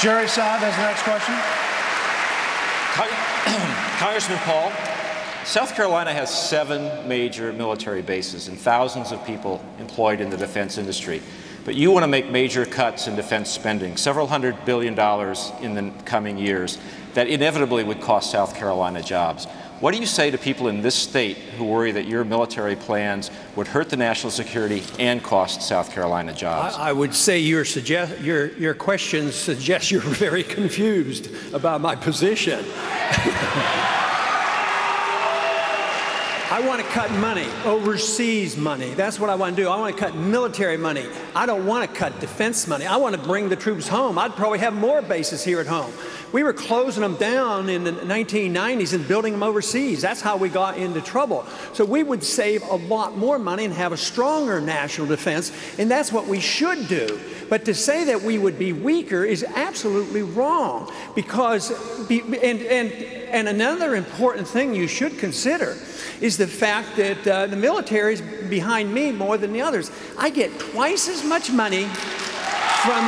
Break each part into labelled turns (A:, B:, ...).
A: Jerry Saab has the next question.
B: Congressman Paul, South Carolina has 7 major military bases and thousands of people employed in the defense industry. But you want to make major cuts in defense spending, several $100 billion in the coming years, that inevitably would cost South Carolina jobs. What do you say to people in this state who worry that your military plans would hurt the national security and cost South Carolina jobs?
C: I would say your question suggests you're very confused about my position. I want to cut money, overseas money. That's what I want to do. I want to cut military money. I don't want to cut defense money. I want to bring the troops home. I'd probably have more bases here at home. We were closing them down in the 1990s and building them overseas. That's how we got into trouble. So we would save a lot more money and have a stronger national defense, and that's what we should do. But to say that we would be weaker is absolutely wrong, because and another important thing you should consider is the fact that the military is behind me more than the others. I get twice as much money from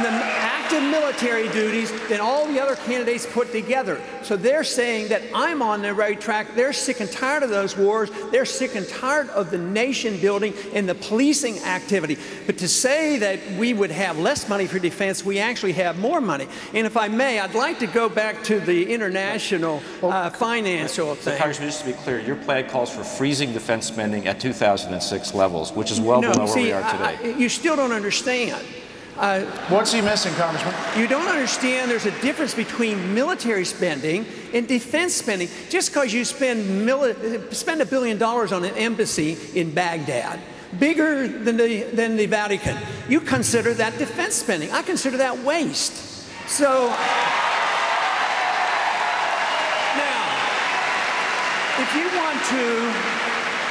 C: the active military duties than all the other candidates put together. So they're saying that I'm on the right track. They're sick and tired of those wars. They're sick and tired of the nation building and the policing activity. But to say that we would have less money for defense, we actually have more money. And if I may, I'd like to go back to the international financial thing.
B: So, Congressman, just to be clear, your plan calls for freezing defense spending at 2006 levels, which is well below where we are today.
C: You still don't understand.
A: What's he missing, Congressman?
C: You don't understand there's a difference between military spending and defense spending. Just because you spend $1 billion on an embassy in Baghdad, bigger than the Vatican, you consider that defense spending. I consider that waste. So now, if you want to,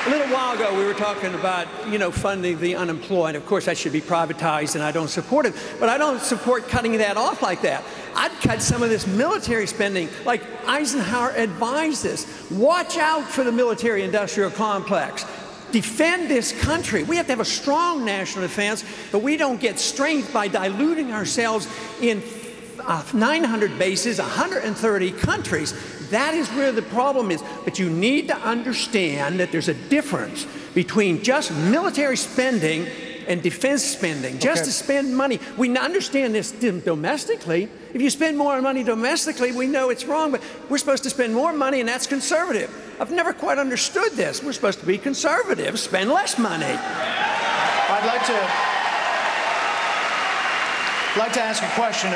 C: a little while ago, we were talking about, funding the unemployed. Of course, that should be privatized, and I don't support it. But I don't support cutting that off like that. I'd cut some of this military spending, like Eisenhower advised us. Watch out for the military-industrial complex. Defend this country. We have to have a strong national defense, but we don't get strength by diluting ourselves in 900 bases, 130 countries. That is where the problem is. But you need to understand that there's a difference between just military spending and defense spending. Just to spend money. We understand this domestically. If you spend more money domestically, we know it's wrong, but we're supposed to spend more money, and that's conservative. I've never quite understood this. We're supposed to be conservative, spend less money.
A: I'd like to ask a question.